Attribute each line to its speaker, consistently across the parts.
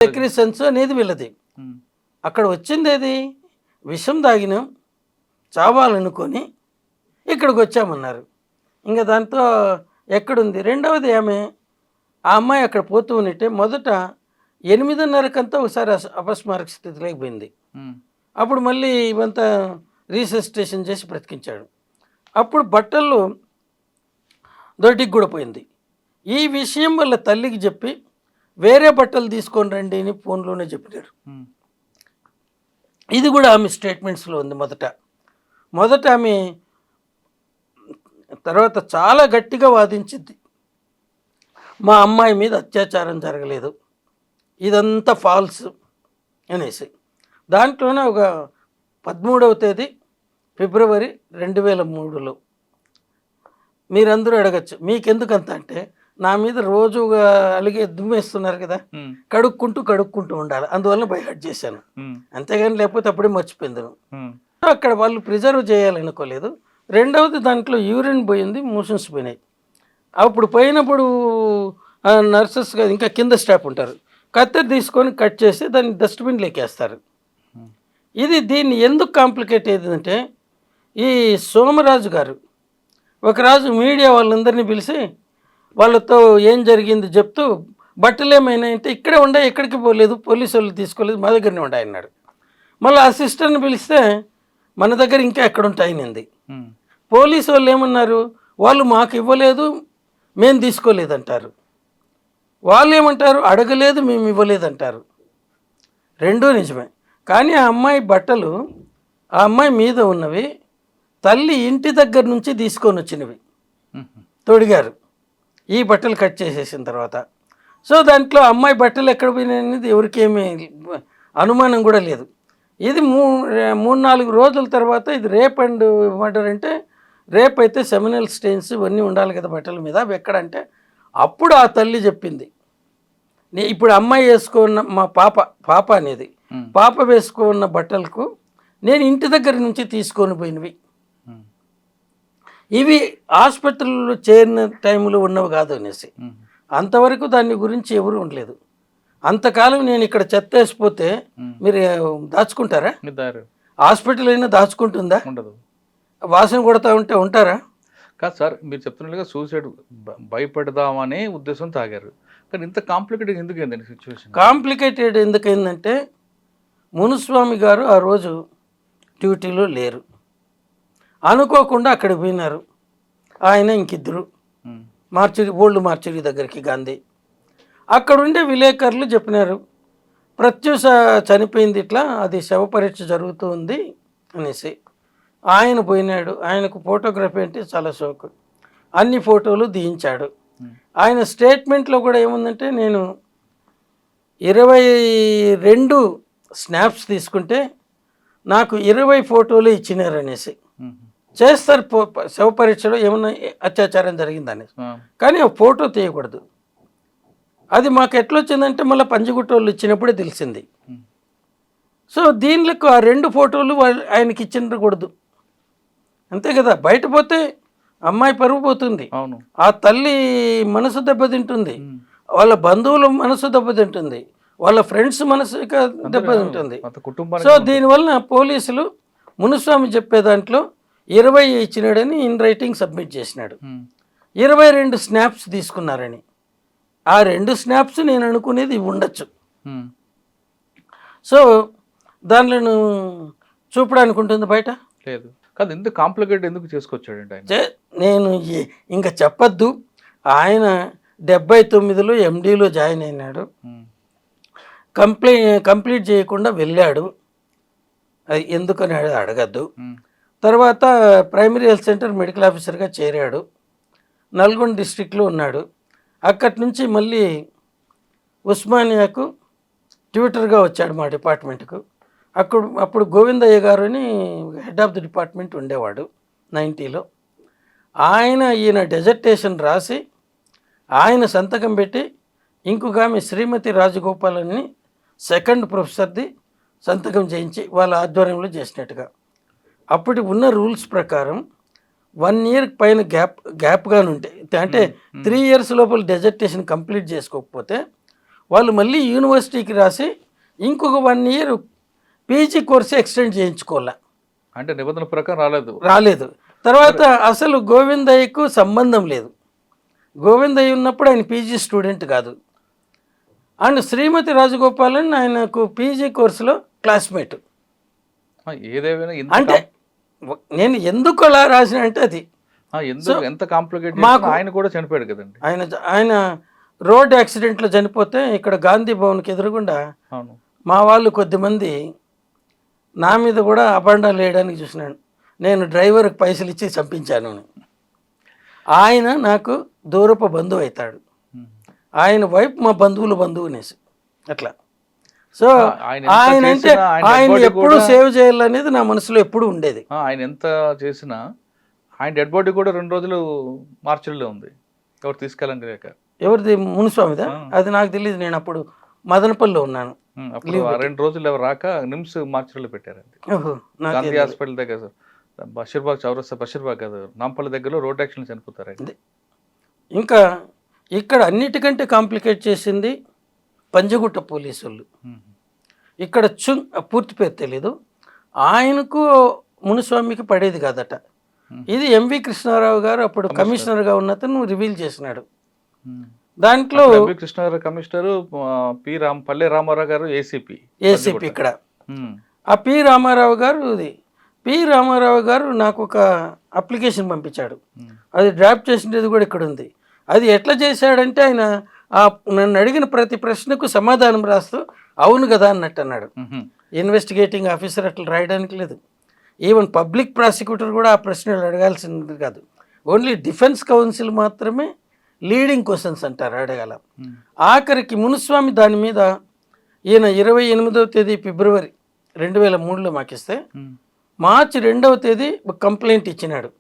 Speaker 1: సెక్రిసన్స్ అనేది వీళ్ళది. అక్కడ వచ్చింది ఏది, విషం తాగినాం చావాలనుకొని ఇక్కడికి వచ్చామన్నారు. ఇంకా దాంతో ఎక్కడుంది. రెండవది ఆ అమ్మాయి అక్కడ పోతూ ఉన్నట్టే మొదట 8:30కంతా ఒకసారి అపస్మారక స్థితిలోకి పోయింది. అప్పుడు మళ్ళీ ఇవంతా రీసెసిటేషన్ చేసి బ్రతికించాడు. అప్పుడు బట్టలు దొడ్డికి కూడా పోయింది. ఈ విషయం వాళ్ళ తల్లికి చెప్పి వేరే బట్టలు తీసుకొని రండి అని ఫోన్లోనే చెప్పారు. ఇది కూడా ఆమె స్టేట్మెంట్స్లో ఉంది. మొదట ఆమె తర్వాత చాలా గట్టిగా వాదించింది, మా అమ్మాయి మీద అత్యాచారం జరగలేదు, ఇదంతా ఫాల్స్ అనేసి. దాంట్లోనే ఒక 13వ తేదీ ఫిబ్రవరి 2003లో మీరందరూ అడగచ్చు మీకెందుకంత అంటే, నా మీద రోజుగా అలిగే దుమ్మేస్తున్నారు కదా, కడుక్కుంటూ ఉండాలి, అందువల్ల బైహార్ట్ చేశాను, అంతేగాని లేకపోతే అప్పుడే మర్చిపోయింది. అక్కడ వాళ్ళు ప్రిజర్వ్ చేయాలనుకోలేదు. రెండవది దాంట్లో యూరిన్ పోయింది, మోషన్స్ పోయినాయి. అప్పుడు పోయినప్పుడు నర్సెస్ ఇంకా కింద స్టాఫ్ ఉంటారు, కత్తెర తీసుకొని కట్ చేసి దాన్ని డస్ట్బిన్ లేకేస్తారు. దీన్ని ఎందుకు కాంప్లికేట్ అయ్యిందంటే, ఈ సోమరాజు గారు ఒకరాజు మీడియా వాళ్ళందరినీ పిలిచి వాళ్ళతో ఏం జరిగింది చెప్తూ, బట్టలు ఏమైనా అంటే ఇక్కడే ఉండే, ఎక్కడికి పోలేదు, పోలీసు వాళ్ళు తీసుకోలేదు, మా దగ్గరనే ఉండే అన్నాడు. మళ్ళీ ఆ సిస్టర్ని పిలిస్తే మన దగ్గర ఇంకా ఎక్కడ ఉంటాయనింది. పోలీసు వాళ్ళు ఏమన్నారు, వాళ్ళు మాకు ఇవ్వలేదు, మేము తీసుకోలేదంటారు. వాళ్ళు ఏమంటారు, అడగలేదు, మేము ఇవ్వలేదంటారు. రెండూ నిజమే. కానీ ఆ అమ్మాయి బట్టలు ఆ అమ్మాయి మీద ఉన్నవి తల్లి ఇంటి దగ్గర నుంచి తీసుకొని వచ్చినవి తొడిగారు, ఈ బట్టలు కట్ చేసేసిన తర్వాత. సో దాంట్లో అమ్మాయి బట్టలు ఎక్కడ పోయినాయి అనేది ఎవరికేమీ అనుమానం కూడా లేదు. ఇది 3-4 రోజుల తర్వాత ఇది రేప్ అండ్ మర్డర్ అంటే, రేప్ అయితే సెమినల్ స్టెయిన్స్ ఇవన్నీ ఉండాలి కదా బట్టల మీద, అవి ఎక్కడంటే అప్పుడు ఆ తల్లి చెప్పింది, ఇప్పుడు అమ్మాయి వేసుకున్న మా పాప అనేది పాప వేసుకున్న బట్టలకు నేను ఇంటి దగ్గర నుంచి తీసుకొని పోయినవి, ఇవి హాస్పిటల్లో చేరిన టైంలో ఉన్నవి కాదు అనేసి. అంతవరకు దాని గురించి ఎవరు ఉండలేదు. అంతకాలం నేను ఇక్కడ చెత్త వేసిపోతే మీరు దాచుకుంటారా? హాస్పిటల్ అయినా దాచుకుంటుందా? ఉండదు. వాసన కొడతా ఉంటే ఉంటారా?
Speaker 2: కాదు సార్, మీరు చెప్తున్నట్టుగా సూసైడ్ భయపడదామనే ఉద్దేశం తాగారు, కానీ ఇంత కాంప్లికేటెడ్ ఎందుకు అయిందండి సిచ్యువేషన్?
Speaker 1: కాంప్లికేటెడ్ ఎందుకైందంటే, మునుస్వామి గారు ఆ రోజు డ్యూటీలో లేరు, అనుకోకుండా అక్కడికి పోయినారు. ఆయన ఇంకిద్దరు ఓల్డ్ మార్చరీ దగ్గరికి గాంధీ. అక్కడుండే విలేకరులు చెప్పినారు, ప్రత్యూష చనిపోయింది ఇట్లా, అది శవ పరీక్ష జరుగుతూ ఉంది అనేసి. ఆయన పోయినాడు, ఆయనకు ఫోటోగ్రఫీ అంటే చాలా షోకు, అన్ని ఫోటోలు తీయించాడు. ఆయన స్టేట్మెంట్లో కూడా ఏముందంటే, నేను 22 స్నాప్స్ తీసుకుంటే నాకు 20 ఫోటోలు ఇచ్చినారనేసి. చేస్తారు శవ పరీక్షలో ఏమన్నా అత్యాచారం జరిగిందనేసి, కానీ ఆ ఫోటో తీయకూడదు. అది మాకు ఎట్లొచ్చిందంటే మళ్ళీ పంజగుట్టోళ్ళు ఇచ్చినప్పుడే తెలిసింది. సో దీనిలకు ఆ 2 ఫోటోలు ఆయనకి ఇచ్చినకూడదు, అంతే కదా. బయట పోతే అమ్మాయి పరుగు పోతుంది, ఆ తల్లి మనసు దెబ్బతింటుంది, వాళ్ళ బంధువుల మనసు దెబ్బతింటుంది, వాళ్ళ ఫ్రెండ్స్ మనసు దెబ్బతింటుంది. సో దీనివల్ల పోలీసులు మునుస్వామి చెప్పే దాంట్లో 20 ఇచ్చినాడని ఇన్ రైటింగ్ సబ్మిట్ చేసినాడు. 22 స్నాప్స్ తీసుకున్నారని. ఆ 2 స్నాప్స్ నేను అనుకునేది ఉండొచ్చు. సో దానిలో చూపడానికి ఉంటుంది, బయట
Speaker 2: లేదు. కాదు, ఇంత కాంప్లికేట్ ఎందుకు చేసుకొచ్చాడంటే
Speaker 1: నేను ఇంకా చెప్పద్దు. ఆయన 79లో ఎండీలో జాయిన్ అయినాడు, కంప్లీట్ చేయకుండా వెళ్ళాడు, అది ఎందుకని అడగద్దు. తర్వాత ప్రైమరీ హెల్త్ సెంటర్ మెడికల్ ఆఫీసర్గా చేరాడు, నల్గొండ డిస్ట్రిక్ట్లో ఉన్నాడు. అక్కడి నుంచి మళ్ళీ ఉస్మానియాకు ట్యూటర్గా వచ్చాడు మా డిపార్ట్మెంట్కు. అప్పుడు గోవిందయ్య గారు అని హెడ్ ఆఫ్ ది డిపార్ట్మెంట్ ఉండేవాడు 90లో. ఈయన డెజర్టేషన్ రాసి ఆయన సంతకం పెట్టి, ఇంకొక ఆమె శ్రీమతి రాజగోపాల్ అని సెకండ్ ప్రొఫెసర్ది సంతకం చేయించి వాళ్ళ ఆధ్వర్యంలో చేసినట్టుగా. అప్పటి ఉన్న రూల్స్ ప్రకారం 1 year పైన గ్యాప్గా ఉంటాయి, అంటే 3 years లోపల డెజర్టేషన్ కంప్లీట్ చేసుకోకపోతే వాళ్ళు మళ్ళీ యూనివర్సిటీకి రాసి ఇంకొక 1 ఇయర్ పీజీ కోర్సు ఎక్స్టెండ్ చేయించుకోవాలా.
Speaker 2: అంటే నిబంధనల ప్రకారం
Speaker 1: రాలేదు. తర్వాత అసలు గోవిందయ్యకు సంబంధం లేదు. గోవిందయ్య ఉన్నప్పుడు ఆయన పీజీ స్టూడెంట్ కాదు. అండ్ శ్రీమతి రాజగోపాలన్ ఆయనకు పీజీ కోర్సులో క్లాస్మేట్.
Speaker 2: ఏదేమైనా
Speaker 1: అంటే నేను ఎందుకు అలా రాసిన అంటే అది
Speaker 2: ఎంత కాంప్లికేట్ ఆయన కూడా చనిపోయాడు కదండి.
Speaker 1: ఆయన రోడ్ యాక్సిడెంట్లో చనిపోతే ఇక్కడ గాంధీ భవన్కి ఎదురుగుండా మా వాళ్ళు కొద్దిమంది నా మీద కూడా అబండాలు వేయడానికి చూసినాను. నేను డ్రైవర్కి పైసలు ఇచ్చి చంపించాను అని. ఆయన నాకు దూరపు బంధువు అవుతాడు. ఆయన వైపు మా బంధువునేసి అట్లా. సో ఆయన అంటే ఆయన ఎప్పుడు సేవ్ చేయాలనేది నా మనసులో ఎప్పుడు ఉండేది.
Speaker 2: ఆయన ఎంత చేసినా ఆయన డెడ్ బాడీ కూడా 2 రోజులు మార్చిలో ఉంది. ఎవరు తీసుకెళ్ళండి లేక.
Speaker 1: ఎవరిది? మునుస్వామిదా? అది నాకు తెలియదు. నేను అప్పుడు మదనపల్లిలో ఉన్నాను.
Speaker 2: అప్పుడు 2 రోజులు ఎవరు రాక నిమ్స్ మార్చిలో పెట్టారండి. గాంధీ హాస్పిటల్ దగ్గర బషీర్బాగ్ చౌరస్తా, బషీర్బాగ్ కాదు, నాంపల్లి దగ్గరలో రోడ్ యాక్సిడెంట్ చనిపోతారండి.
Speaker 1: ఇంకా ఇక్కడ అన్నిటికంటే కాంప్లికేట్ చేసింది పంజగుట్ట పోలీసు వాళ్ళు. ఇక్కడ పూర్తి పేరు తెలీదు. ఆయనకు మునుస్వామికి పడేది కాదట. ఇది ఎంవి కృష్ణారావు గారు అప్పుడు కమిషనర్గా ఉన్నతను రివీల్ చేసినాడు. దాంట్లో
Speaker 2: కృష్ణారావు కమిషనర్, పల్లె రామారావు గారు ఏసీపీ
Speaker 1: ఇక్కడ. ఆ పి రామారావు గారు నాకు ఒక అప్లికేషన్ పంపించాడు. అది డ్రాఫ్ట్ చేసినది కూడా ఇక్కడ ఉంది. అది ఎట్లా చేశాడంటే ఆయన నన్ను అడిగిన ప్రతి ప్రశ్నకు సమాధానం రాస్తూ అవును కదా అన్నట్టు అన్నాడు. ఇన్వెస్టిగేటింగ్ ఆఫీసర్ అట్లా రాయడానికి లేదు. ఈవెన్ పబ్లిక్ ప్రాసిక్యూటర్ కూడా ఆ ప్రశ్నలు అడగాల్సింది కాదు. ఓన్లీ డిఫెన్స్ కౌన్సిల్ మాత్రమే లీడింగ్ క్వశ్చన్స్ అంటారు అడగాల. ఆఖరికి మునుస్వామి దాని మీద ఈయన 28వ తేదీ ఫిబ్రవరి 2003లో మాకిస్తే మార్చి 2వ తేదీ కంప్లైంట్ ఇచ్చినాడు.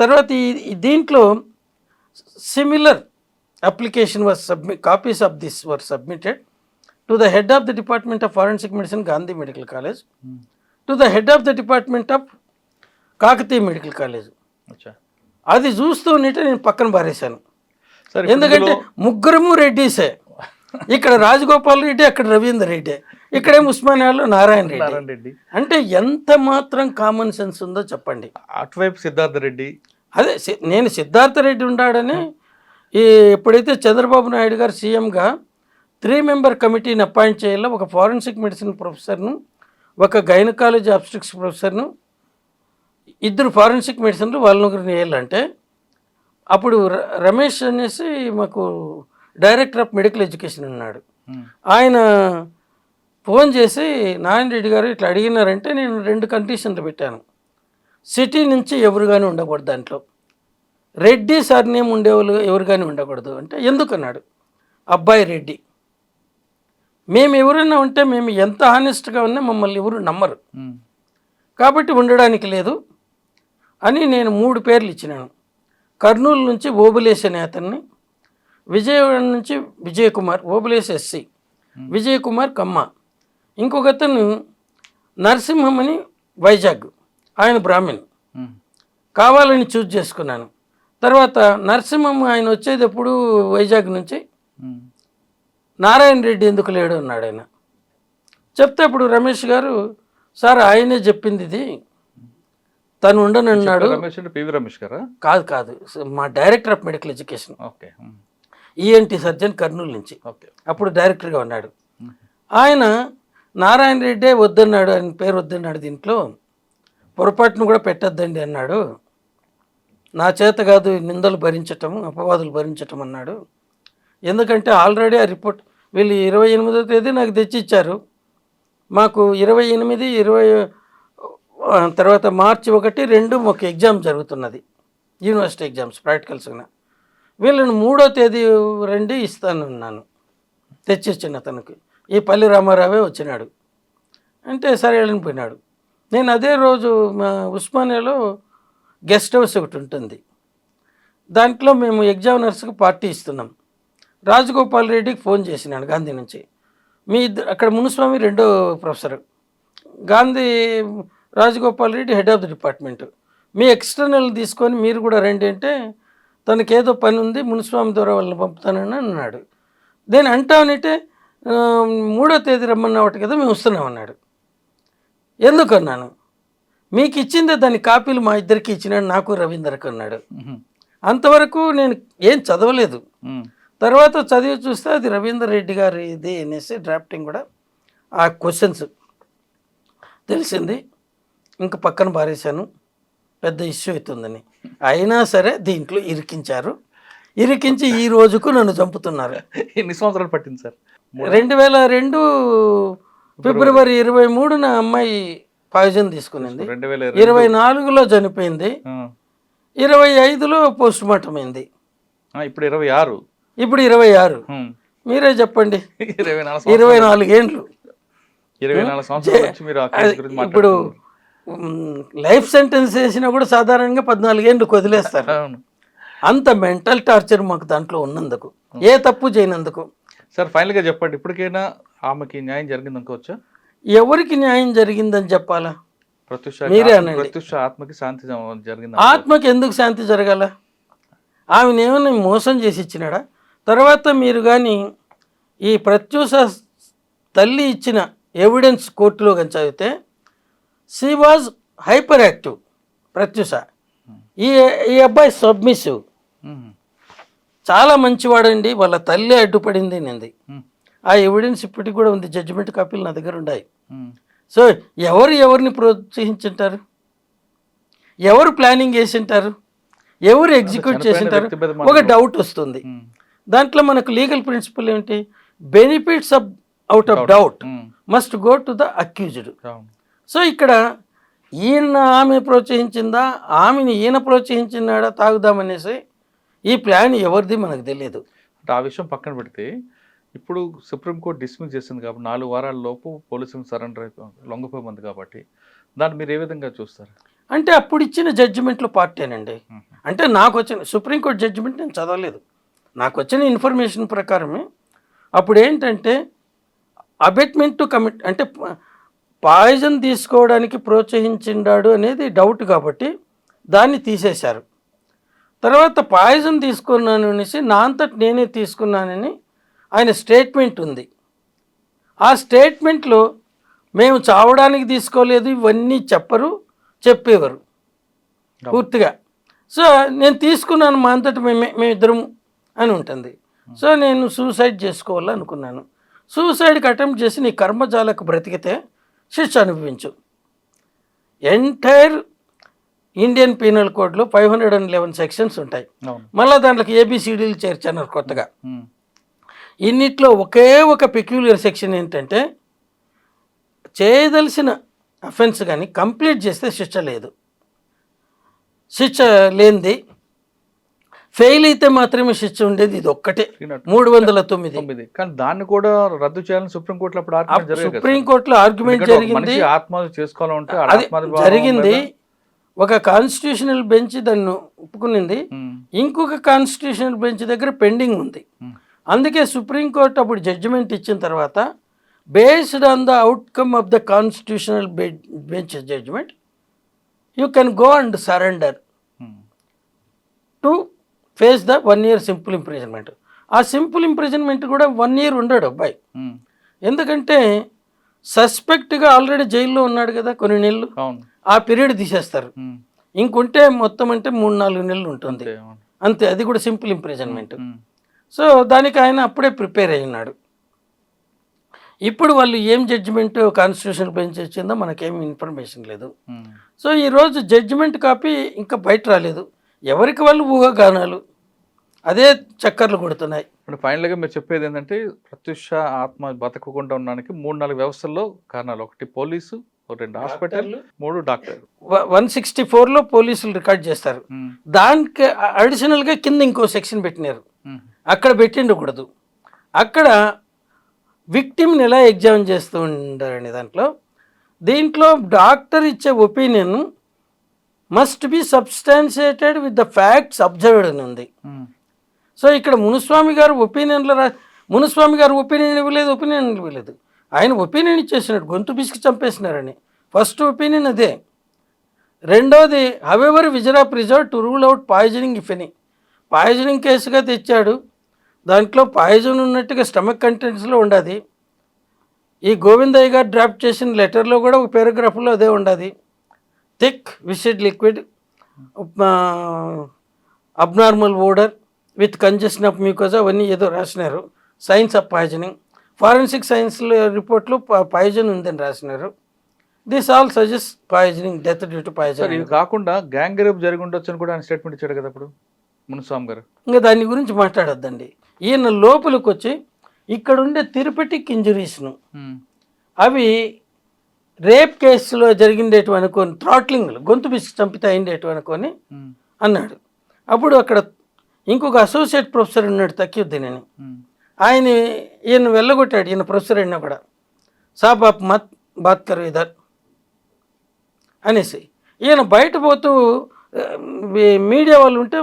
Speaker 1: తర్వాత దీంట్లో similar application was copies of this or submitted to the head of the department of forensic medicine Gandhi medical college, to the head of the department of Kakatiya medical college. అది చూస్తూ ఉంటే నేను పక్కన పారేశాను. ఎందుకంటే ముగ్గురము రెడ్డిసే. ఇక్కడ రాజగోపాల్ రెడ్డి, అక్కడ రవీందర్ రెడ్డి, ఇక్కడే ఉస్మానియాలో నారాయణ రెడ్డి. అంటే ఎంత మాత్రం కామన్ సెన్స్ ఉందో చెప్పండి.
Speaker 2: అటువైపు సిద్ధార్థ రెడ్డి.
Speaker 1: అదే నేను సిద్ధార్థ రెడ్డి ఉన్నాడని ఎప్పుడైతే చంద్రబాబు నాయుడు గారు సీఎంగా 3 మెంబర్ కమిటీని అపాయింట్ చేయాలో, ఒక ఫారెన్సిక్ మెడిసిన్ ప్రొఫెసర్ను, ఒక గైనకాలజీ ఆబ్స్ట్రిక్స్ ప్రొఫెసర్ను, 2 ఫారెన్సిక్ మెడిసిన్లు వాళ్ళ నలుగురిని వేయాలంటే అప్పుడు రమేష్ అనేసి మాకు డైరెక్టర్ ఆఫ్ మెడికల్ ఎడ్యుకేషన్ ఉన్నాడు. ఆయన ఫోన్ చేసి నారాయణ రెడ్డి గారు ఇట్లా అడిగినారంటే నేను 2 కండిషన్లు పెట్టాను. సిటీ నుంచి ఎవరు కానీ ఉండకూడదు, దాంట్లో రెడ్డి సర్నేమ్ ఉండేవాళ్ళు ఎవరు కానీ ఉండకూడదు. అంటే ఎందుకన్నాడు. అబ్బాయి రెడ్డి, మేము ఎవరైనా ఉంటే మేము ఎంత హానెస్ట్గా ఉన్నా మమ్మల్ని ఎవరు నమ్మరు, కాబట్టి ఉండడానికి లేదు అని నేను 3 పేర్లు ఇచ్చినాను. కర్నూలు నుంచి ఓబులేష్ అనే అతన్ని, విజయవాడ నుంచి విజయ్ కుమార్, ఓబులేష్ ఎస్సీ, విజయ్ కుమార్ కమ్మ, ఇంకొక అతను నరసింహం అని వైజాగ్, ఆయన బ్రాహ్మణ్, కావాలని చూజ్ చేసుకున్నాను. తర్వాత నరసింహం ఆయన వచ్చేది ఎప్పుడు వైజాగ్ నుంచి, నారాయణ రెడ్డి ఎందుకు లేడు అన్నాడు ఆయన. చెప్తే ఇప్పుడు రమేష్ గారు సార్ ఆయనే చెప్పింది ఇది, తను ఉండనన్నాడు. కాదు మా director of medical education, ENT surgeon Kurnool నుంచి, అప్పుడు డైరెక్టర్గా ఉన్నాడు. ఆయన నారాయణ రెడ్డే వద్దన్నాడు, ఆయన పేరు వద్దన్నాడు, దీంట్లో పొరపాటును కూడా పెట్టద్దండి అన్నాడు. నా చేత కాదు నిందలు భరించటం, అపవాదులు భరించటం అన్నాడు. ఎందుకంటే ఆల్రెడీ ఆ రిపోర్ట్ వీళ్ళు 28వ తేదీ నాకు తెచ్చిచ్చారు. మాకు 28, 20 తర్వాత మార్చి 1, 2 మాకు ఎగ్జామ్ జరుగుతున్నది, యూనివర్సిటీ ఎగ్జామ్స్ ప్రాక్టికల్స్గా. వీళ్ళని 3వ తేదీ రండి ఇస్తానన్నాను, తెచ్చిచ్చిన అతనికి. ఈ పల్లి రామారావే వచ్చినాడు అంటే సరే వెళ్ళిపోయినాడు. నేను అదే రోజు మా ఉస్మానియాలో గెస్ట్ హౌస్ ఒకటి ఉంటుంది, దాంట్లో మేము ఎగ్జామినర్స్కి పార్టీ ఇస్తున్నాం. రాజగోపాల్ రెడ్డికి ఫోన్ చేసినాడు గాంధీ నుంచి, మీ అక్కడ మునుస్వామి 2వ professor, Gandhi Rajagopal Reddy head of the department, me external తీసుకొని మీరు కూడా రండి అంటే తనకేదో పని ఉంది మునుస్వామి ద్వారా వాళ్ళని పంపుతానని అన్నాడు. నేను అంటానంటే 3వ తేదీ రమ్మన్నావట కదా, మేము వస్తున్నాం అన్నాడు. ఎందుకన్నాను, మీకు ఇచ్చిందే దాని కాపీలు మా ఇద్దరికి ఇచ్చినాడు, నాకు రవీందర్కి అన్నాడు. అంతవరకు నేను ఏం చదవలేదు. తర్వాత చదివి చూస్తే అది రవీందర్ రెడ్డి గారి ఇది అనేసి డ్రాఫ్టింగ్ కూడా ఆ క్వశ్చన్స్ తెలిసింది. ఇంక పక్కన పారేశాను, పెద్ద ఇష్యూ అవుతుందని. అయినా సరే దీంట్లో ఇరికించి ఈ రోజుకు నన్ను చంపుతున్నారు.
Speaker 2: ఎన్ని సంవత్సరాలు పట్టింది సార్?
Speaker 1: 2002 ఫిబ్రవరి 23న అమ్మాయి పాయిజన్ తీసుకునింది, 24లో చనిపోయింది, 25లో పోస్ట్ మార్టం అయింది.
Speaker 2: ఇప్పుడు 26.
Speaker 1: ఇప్పుడు 26. మీరే చెప్పండి, 24 ఏండ్లు. ఇప్పుడు లైఫ్ సెంటెన్స్ వేసినా కూడా సాధారణంగా 14 ఏళ్ళు వదిలేస్తారు. అంత మెంటల్ టార్చర్ మాకు దాంట్లో ఉన్నందుకు, ఏ తప్పు చేయనందుకు.
Speaker 2: సార్ ఫైనల్గా చెప్పండి, ఇప్పటికైనా ఆమెకి న్యాయం జరిగింది అనుకోవచ్చా?
Speaker 1: ఎవరికి న్యాయం జరిగిందని చెప్పాలా?
Speaker 2: మీరే అనండి. ప్రత్యూష ఆత్మకి శాంతి జరిగింది.
Speaker 1: ఆత్మకి ఎందుకు శాంతి జరగాల? ఆమెను ఏమైనా మోసం చేసి ఇచ్చినాడా? తర్వాత మీరు కానీ ఈ ప్రత్యూష తల్లి ఇచ్చిన ఎవిడెన్స్ కోర్టులో కానీ చదివితే she was hyperactive Pratyusha. ఈ అబ్బాయి సబ్మిసివ్, చాలా మంచివాడండి, వాళ్ళ తల్లి అడ్డుపడింది నింది. ఆ ఎవిడెన్స్ ఇప్పటికి కూడా ఉంది, జడ్జిమెంట్ కాపీలు నా దగ్గర ఉన్నాయి. సో ఎవరిని ప్రోత్సహించుంటారు, ఎవరు ప్లానింగ్ చేసింటారు, ఎవరు ఎగ్జిక్యూట్ చేసింటారు? ఒక డౌట్ వస్తుంది. దాంట్లో మనకు లీగల్ ప్రిన్సిపల్ ఏమిటి? Benefits out of doubt must go to the accused. So ఇక్కడ ఆమె ప్రోత్సహించిందా, ఆమెని ఈయన ప్రోత్సహించినాడా తాగుదామనేసి, ఈ ప్లాన్ ఎవరిది మనకు తెలియదు.
Speaker 2: అంటే ఆ విషయం పక్కన పెడితే ఇప్పుడు సుప్రీంకోర్టు డిస్మిస్ చేసింది కాబట్టి 4 వారాల లోపు పోలీసులు సరెండర్ లొంగిపోయింది కాబట్టి దాన్ని మీరు ఏ విధంగా చూస్తారు?
Speaker 1: అంటే అప్పుడు ఇచ్చిన జడ్జిమెంట్లో పార్టీనండి. అంటే నాకు వచ్చిన సుప్రీంకోర్టు జడ్జిమెంట్ నేను చదవలేదు, నాకు వచ్చిన ఇన్ఫర్మేషన్ ప్రకారమే. అప్పుడు ఏంటంటే అబెట్మెంట్ టు కమిట్, అంటే పాయిజన్ తీసుకోవడానికి ప్రోత్సహించిండాడు అనేది డౌట్ కాబట్టి దాన్ని తీసేశారు. తర్వాత పాయిజన్ తీసుకున్నాను అనేసి నా అంతటి నేనే తీసుకున్నానని ఆయన స్టేట్మెంట్ ఉంది. ఆ స్టేట్మెంట్లో మేము చావడానికి తీసుకోలేదు ఇవన్నీ చెప్పేవారు పూర్తిగా. సో నేను తీసుకున్నాను మా అంతటి మేమిద్దరం అని ఉంటుంది. సో నేను సూసైడ్ చేసుకోవాలనుకున్నాను. సూసైడ్కి అటెంప్ట్ చేసి నీ కర్మజాలకు బ్రతికితే శిక్ష అనుభవించు. ఎంటైర్ ఇండియన్ పీనల్ కోడ్లో 511 సెక్షన్స్ ఉంటాయి. మళ్ళీ దాంట్లోకి ఏబిసిడీలు చేర్చన్నారు కొత్తగా. ఇన్నిట్లో ఒకే ఒక పెక్యులియర్ సెక్షన్ ఏంటంటే చేయదలసిన అఫెన్స్ కానీ కంప్లీట్ చేస్తే శిక్ష లేదు, శిక్ష లేనిది ఫెయిల్ అయితే మాత్రమే శిక్ష ఉండేది. ఇది ఒక్కటే 309.
Speaker 2: కానీ దాన్ని కూడా రద్దు చేయాలని
Speaker 1: సుప్రీంకోర్టులో ఆర్గ్యుమెంట్ జరిగింది,
Speaker 2: ఆత్మహత్య చేసుకోవాలంటే
Speaker 1: జరిగింది. ఒక కాన్స్టిట్యూషనల్ బెంచ్ దాన్ని ఒప్పుకునింది, ఇంకొక కాన్స్టిట్యూషనల్ బెంచ్ దగ్గర పెండింగ్ ఉంది. అందుకే సుప్రీంకోర్టు అప్పుడు జడ్జిమెంట్ ఇచ్చిన తర్వాత based on the outcome of the constitutional bench judgement you can go and surrender to face the 1 year simple imprisonment. ఆ సింపుల్ ఇంప్రిజన్మెంట్ కూడా 1 year ఉండడు అబ్బాయి. ఎందుకంటే సస్పెక్ట్గా ఆల్రెడీ జైల్లో ఉన్నాడు కదా కొన్ని నెలలు, ఆ పీరియడ్ తీసేస్తారు. ఇంకుంటే మొత్తం అంటే 3-4 నెలలు ఉంటుంది అంతే, అది కూడా సింపుల్ ఇంప్రిజన్మెంట్. సో దానికి ఆయన అప్పుడే ప్రిపేర్ అయి ఉన్నాడు. ఇప్పుడు వాళ్ళు ఏం జడ్జిమెంట్ కాన్స్టిట్యూషనల్ బెంచ్ ఇచ్చిందో మనకేం ఇన్ఫర్మేషన్ లేదు. సో ఈరోజు జడ్జిమెంట్ కాపీ ఇంకా బయట రాలేదు, ఎవరికి వాళ్ళు ఊహాగానాలు అదే చక్కర్లు కొడుతున్నాయి.
Speaker 2: ఇప్పుడు ఫైనల్గా మీరు చెప్పేది ఏంటంటే ప్రత్యూష ఆత్మ బతకకుండా ఉండడానికి 3-4 వ్యవస్థల్లో కారణాలు. ఒకటి పోలీసు, 2 హాస్పిటల్, 3 డాక్టర్.
Speaker 1: 164లో పోలీసులు రికార్డ్ చేస్తారు. దానికి అడిషనల్గా కింద ఇంకో సెక్షన్ పెట్టినారు, అక్కడ పెట్టిండకూడదు. అక్కడ విక్టిమ్ని ఎలా ఎగ్జామిన్ చేస్తూ ఉండారని దీంట్లో డాక్టర్ ఇచ్చే opinion must be substantiated with the facts observed అని ఉంది. సో ఇక్కడ మునుస్వామి గారు ఒపీనియన్లో మునుస్వామి గారు ఒపీనియన్ ఇవ్వలేదు, ఆయన ఒపీనియన్ ఇచ్చేసినాడు, గొంతు బిసికి చంపేసినారని. ఫస్ట్ ఒపీనియన్ అదే. రెండోది however viscera preserve to rule out poisoning if any, poisoning కేసుగా తెచ్చాడు, దాంట్లో పాయిజన్ ఉన్నట్టుగా స్టమక్ కంటెంట్స్లో ఉండదు. ఈ గోవిందయ్య గారు డ్రాఫ్ట్ చేసిన లెటర్లో కూడా ఒక పారాగ్రాఫ్లో అదే ఉండదు. Thick viscid liquid abnormal odour with congestion of mucosa అవన్నీ ఏదో రాసినారు. Signs of poisoning, forensic science రిపోర్ట్లో పాయిజన్ ఉందని రాసినారు. This all suggest poisoning, death due to
Speaker 2: sir
Speaker 1: poison.
Speaker 2: ఇది కాకుండా గ్యాంగ్ రేప్ జరిగి ఉండొచ్చు అని కూడా ఆయన స్టేట్మెంట్ ఇచ్చాడు కదా అప్పుడు మునుస్వామి గారు.
Speaker 1: ఇంకా దాని గురించి మాట్లాడొద్దండి. ఈయన లోపలికి వచ్చి ఇక్కడ ఉండే థెరపెటిక్ ఇంజురీస్ను అవి రేప్ కేసులో జరిగిండేటివి అనుకొని, థ్రాట్లింగ్లు గొంతు బిసి చంపితే అయిండేటివి అనుకొని అన్నాడు. అప్పుడు అక్కడ ఇంకొక అసోసియేట్ ప్రొఫెసర్ ఉన్నాడు తక్యుద్దీన్ అని, ఈయన వెళ్ళగొట్టాడు. ఈయన ప్రొఫెసర్ అయినా కూడా సాబ్ ఆప్ మత్ బాత్ కరో ఇదర్ అనేసి. ఈయన బయట పోతూ మీడియా వాళ్ళు ఉంటే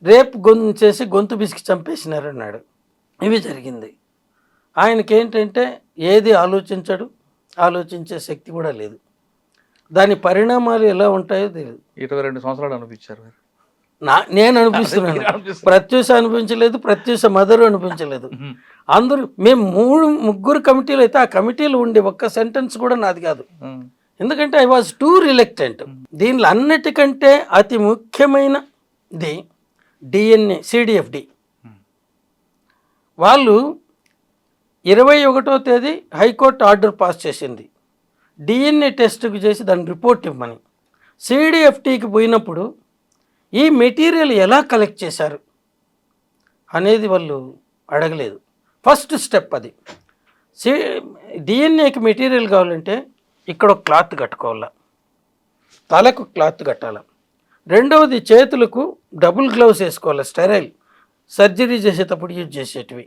Speaker 1: రేపు చేసి గొంతు బిసికి చంపేసినారు అన్నాడు. ఇవి జరిగింది. ఆయనకేంటంటే ఏది ఆలోచించడు, ఆలోచించే శక్తి కూడా లేదు. దాని పరిణామాలు ఎలా ఉంటాయో తెలియదు.
Speaker 2: 22 సంవత్సరాలు అనిపించారు.
Speaker 1: నేను అనిపిస్తున్నాను. ప్రత్యూష అనిపించలేదు, ప్రత్యూష మదరు అనిపించలేదు. అందరూ మేము ముగ్గురు కమిటీలు అయితే ఆ కమిటీలు ఉండే ఒక్క సెంటెన్స్ కూడా నాది కాదు. ఎందుకంటే ఐ వాజ్ టూ రిలక్టెంట్. దీనిలో అన్నిటికంటే అతి ముఖ్యమైనది డిఎన్ఏ, సిడిఎఫ్డి. వాళ్ళు 21వ తేదీ హైకోర్టు ఆర్డర్ పాస్ చేసింది డిఎన్ఏ టెస్ట్కి చేసి దాని రిపోర్ట్ ఇవ్వమని. సిడిఎఫ్టీకి పోయినప్పుడు ఈ మెటీరియల్ ఎలా కలెక్ట్ చేశారు అనేది వాళ్ళు అడగలేదు. ఫస్ట్ స్టెప్ అది. డిఎన్ఏకి మెటీరియల్ కావాలంటే ఇక్కడ ఒక క్లాత్ కట్టుకోవాలా, తలకు క్లాత్ కట్టాలి. రెండవది చేతులకు డబుల్ గ్లౌస్ వేసుకోవాలి, స్టెరైల్, సర్జరీ చేసేటప్పుడు యూజ్ చేసేటివి.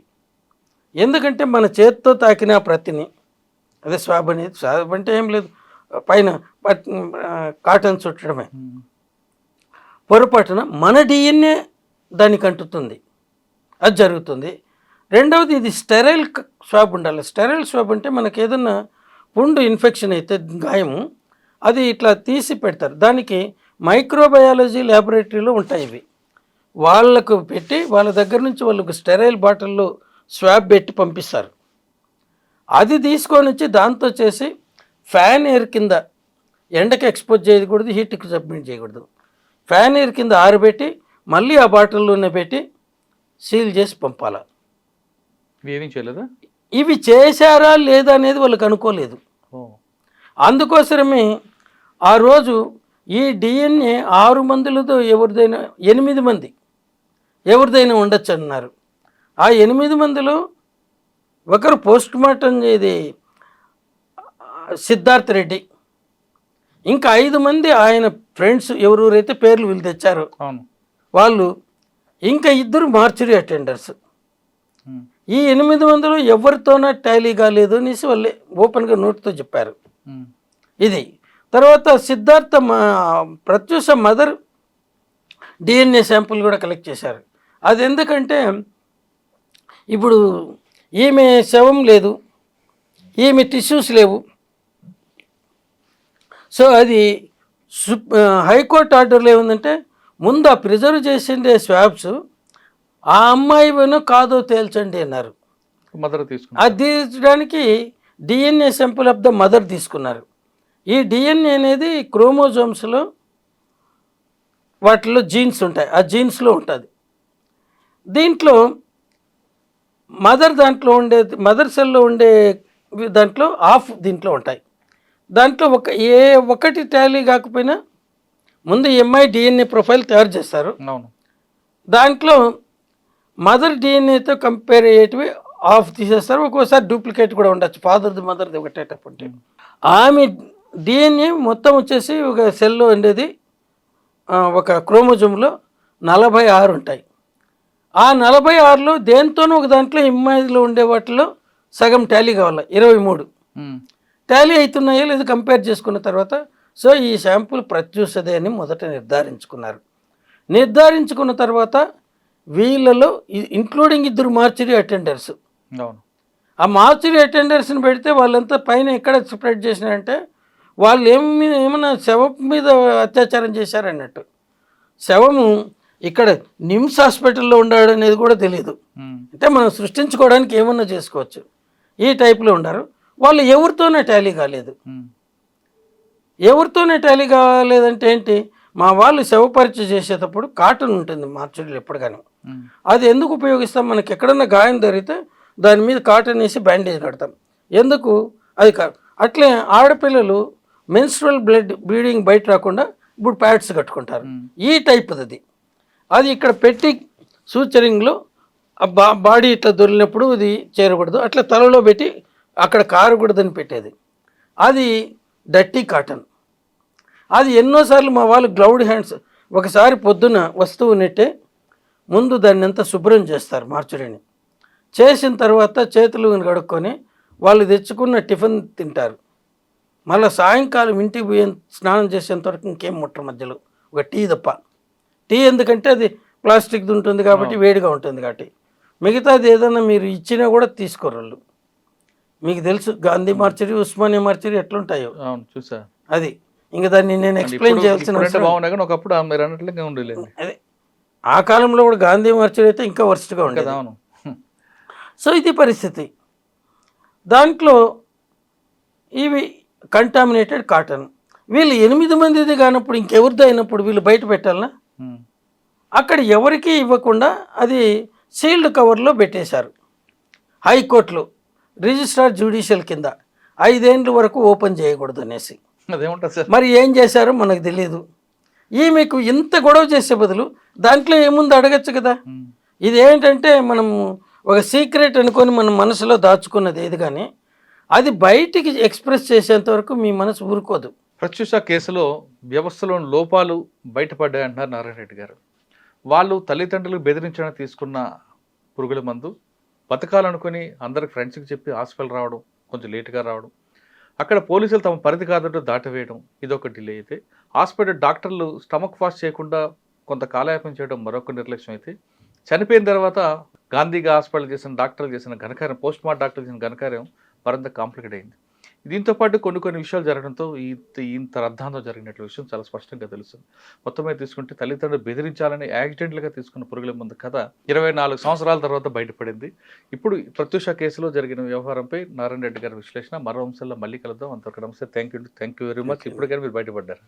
Speaker 1: ఎందుకంటే మన చేతితో తాకిన ప్రతిని, అదే స్వాబ్ అనేది, స్వాబ్ అంటే ఏం లేదు, పైన కాటన్ చుట్టడమే, పొరపాటున మన డిఎన్ఏ దానికి అంటుతుంది, అది జరుగుతుంది. రెండవది ఇది స్టెరైల్ స్వాబ్ ఉండాలి. స్టెరైల్ స్వాబ్ అంటే మనకి ఏదన్నా పుండు ఇన్ఫెక్షన్ అయితే గాయము, అది ఇట్లా తీసి పెడతారు. దానికి మైక్రోబయాలజీ ల్యాబొరేటరీలో ఉంటాయి ఇవి. వాళ్ళకు పెట్టి వాళ్ళ దగ్గర నుంచి వాళ్ళకు స్టెరైల్ బాటిల్లో స్వాబ్ పెట్టి పంపిస్తారు. అది తీసుకొని వచ్చి దాంతో చేసి ఫ్యాన్ ఎయిర్ కింద, ఎండకి ఎక్స్పోజ్ చేయకూడదు, హీట్కి సబ్మిట్ చేయకూడదు, ఫ్యాన్ ఎయిర్ కింద ఆరబెట్టి మళ్ళీ ఆ బాటిల్లోనే పెట్టి సీల్ చేసి పంపాలి. ఇవి చేశారా లేదా అనేది వాళ్ళకి అనుకోలేదు. అందుకోసమే ఆ రోజు ఈ డిఎన్ఏ 6 మందిలతో ఎవరిదైనా 8 మంది ఎవరిదైనా ఉండొచ్చు అన్నారు. ఆ 8 మందిలో ఒకరు పోస్ట్ మార్టం ఇది సిద్ధార్థ్ రెడ్డి, ఇంకా 5 మంది ఆయన ఫ్రెండ్స్ ఎవరెవరైతే పేర్లు వీళ్ళు తెచ్చారో వాళ్ళు, ఇంకా 2 మార్చురీ అటెండర్స్. ఈ 8 మందిలో ఎవరితోనా టాలీ కాలేదు అనేసి వాళ్ళే ఓపెన్గా నోట్తో చెప్పారు. ఇది తర్వాత Siddhartha Pratyusha mother DNA sample కూడా కలెక్ట్ చేశారు. అది ఎందుకంటే ఇప్పుడు ఈమె శవం లేదు, ఈమె టిష్యూస్ లేవు. సో అది హైకోర్టు ఆర్డర్లో ఏముందంటే ముందు ఆ ప్రిజర్వ్ చేసిండే స్వాబ్స్ ఆ అమ్మాయినో కాదో తేల్చండి అన్నారు. అది తీర్చడానికి DNA sample of the mother తీసుకున్నారు. ఈ డిఎన్ఏ అనేది క్రోమోజోమ్స్లో వాటిలో జీన్స్ ఉంటాయి, ఆ జీన్స్లో ఉంటుంది. దీంట్లో దాంట్లో ఉండే మదర్ సెల్లో ఉండే దాంట్లో దీంట్లో ఉంటాయి. దాంట్లో ఒకటి టాలీ కాకపోయినా ముందు ఎంఐ డిఎన్ఏ ప్రొఫైల్ తయారు చేస్తారు. దాంట్లో మదర్ డిఎన్ఏతో కంపేర్ అయ్యేటివి తీసేస్తారు. ఒక్కోసారి డూప్లికేట్ కూడా ఉండొచ్చు, ఫాదర్ది మదర్ది ఒకటేటప్పుడు. ఆమె డిఎన్ఏ మొత్తం వచ్చేసి ఒక సెల్లో ఉండేది, ఒక క్రోమోజోమ్లో 46 ఉంటాయి. ఆ 46లో దేంతోనూ ఒక దాంట్లో ఎంఐలో ఉండే వాటిలో సగం టాలీ కావాలి, 23 టాలీ అవుతున్నాయో లేదు కంపేర్ చేసుకున్న తర్వాత సో ఈ శాంపుల్ ప్రత్యూషదే అని మొదట నిర్ధారించుకున్న తర్వాత వీళ్ళలో ఇంక్లూడింగ్ 2 మార్చురీ అటెండర్స్, ఆ మార్చురీ అటెండర్స్ని పెడితే వాళ్ళంతా పైన ఎక్కడ స్ప్రెడ్ చేసినారంటే వాళ్ళు ఏమన్నా శవం మీద అత్యాచారం చేశారన్నట్టు. శవము ఇక్కడ నిమ్స్ హాస్పిటల్లో ఉన్నాడు అనేది కూడా తెలియదు. అంటే మనం సృష్టించుకోవడానికి ఏమన్నా చేసుకోవచ్చు. ఈ టైప్లో ఉన్నారు వాళ్ళు. ఎవరితోనే టాలీ కాలేదు. ఎవరితోనే టాలీ కాలేదంటే ఏంటి, మా వాళ్ళు శవపరీక్ష చేసేటప్పుడు కాటన్ ఉంటుంది మార్చురీలు ఎప్పటికైనా. అది ఎందుకు ఉపయోగిస్తాం, మనకి ఎక్కడన్నా గాయం జరిగితే దాని మీద కాటన్ వేసి బ్యాండేజ్ కడతాం. ఎందుకు అది అట్లే ఆడపిల్లలు మెన్స్ట్రువల్ బ్లీడింగ్ బయట రాకుండా ఇప్పుడు ప్యాడ్స్ కట్టుకుంటారు. ఈ టైప్ అది ఇక్కడ పెట్టి సూచరింగ్లో బాడీ ఇట్లా దొరికినప్పుడు ఇది చేరకూడదు, అట్లా తలలో పెట్టి అక్కడ కారకూడదని పెట్టేది. అది డర్టీ కాటన్. అది ఎన్నోసార్లు మా వాళ్ళు గ్లౌడ్ హ్యాండ్స్, ఒకసారి పొద్దున వస్తువు నెట్టే ముందు దాన్ని అంతా శుభ్రం చేస్తారు మార్చురీని. చేసిన తర్వాత చేతులు కడుక్కొని వాళ్ళు తెచ్చుకున్న టిఫిన్ తింటారు. మళ్ళీ సాయంకాలం ఇంటికి పోయి స్నానం చేసేంత వరకు ఇంకేం ముట్ట మధ్యలో ఒక టీ తప్ప. టీ ఎందుకంటే అది ప్లాస్టిక్ది ఉంటుంది కాబట్టి వేడిగా ఉంటుంది కాబట్టి. మిగతాది ఏదైనా మీరు ఇచ్చినా కూడా తీసుకోరు వాళ్ళు. మీకు తెలుసు గాంధీ మార్చరీ, ఉస్మానియా మార్చరీ ఎట్లుంటాయో
Speaker 2: చూసా.
Speaker 1: అది ఇంకా దాన్ని నేను ఎక్స్ప్లెయిన్ చేయాల్సిన అదే ఆ కాలంలో కూడా గాంధీ మార్చరీ అయితే ఇంకా వర్స్ట్గా ఉండేది. సో ఇది పరిస్థితి. దాంట్లో ఇవి కంటామినేటెడ్ కాటన్. వీళ్ళు 8 మందిది కానప్పుడు ఇంకెవరిది అయినప్పుడు వీళ్ళు బయట పెట్టాలనా? అక్కడ ఎవరికీ ఇవ్వకుండా అది సీల్డ్ కవర్లో పెట్టేశారు. హైకోర్టులో రిజిస్ట్రార్ జ్యుడిషియల్ కింద 5 ఏళ్ళ వరకు ఓపెన్ చేయకూడదు అనేసి. మరి ఏం చేశారో మనకు తెలియదు. మీకు ఇంత గొడవ చేసే బదులు దాంట్లో ఏముంది అడగచ్చు కదా. ఇది ఏంటంటే మనం ఒక సీక్రెట్ అనుకొని మన మనసులో దాచుకున్నది ఏది, కానీ అది బయటికి ఎక్స్ప్రెస్ చేసేంత వరకు మీ మనసు ఊరుకోదు.
Speaker 2: ప్రత్యూష కేసులో వ్యవస్థలోని లోపాలు బయటపడ్డాయి అంటున్నారు నారాయణ రెడ్డి గారు. వాళ్ళు తల్లిదండ్రులు బెదిరించడానికి తీసుకున్న పురుగుల మందు బతకాలనుకుని అందరికి ఫ్రెండ్స్కి చెప్పి హాస్పిటల్ రావడం, కొంచెం లేటుగా రావడం, అక్కడ పోలీసులు తమ పరిధి కాదంటూ దాటవేయడం, ఇదొక డిలే అయితే, హాస్పిటల్ డాక్టర్లు స్టమక్ ఫాస్ట్ చేయకుండా కొంత కాలయాపన చేయడం మరొక నిర్లక్ష్యం అయితే, చనిపోయిన తర్వాత గాంధీగా హాస్పిటల్ చేసిన డాక్టర్లు చేసిన ఘనకార్యం, పోస్ట్ మార్టం డాక్టర్లు చేసిన ఘనకార్యం మరింత కాంప్లికేట్ అయింది. దీంతో పాటు కొన్ని విషయాలు జరగడంతో ఇంత రద్దాంతం జరిగినట్లు విషయం చాలా స్పష్టంగా తెలుస్తుంది. మొత్తం మీద తీసుకుంటే తల్లిదండ్రులు బెదిరించాలని యాక్సిడెంట్లుగా తీసుకున్న పురుగుల మందు కథ 24 సంవత్సరాల తర్వాత బయటపడింది. ఇప్పుడు ప్రత్యూష కేసులో జరిగిన వ్యవహారంపై నారాయణ రెడ్డి గారి విశ్లేషణ మరో అంశాల్లో మళ్ళీ కలుద్దాం. అంతవరకు నమస్తే. Thank you very much. ఇప్పటికైనా మీరు బయటపడ్డారు.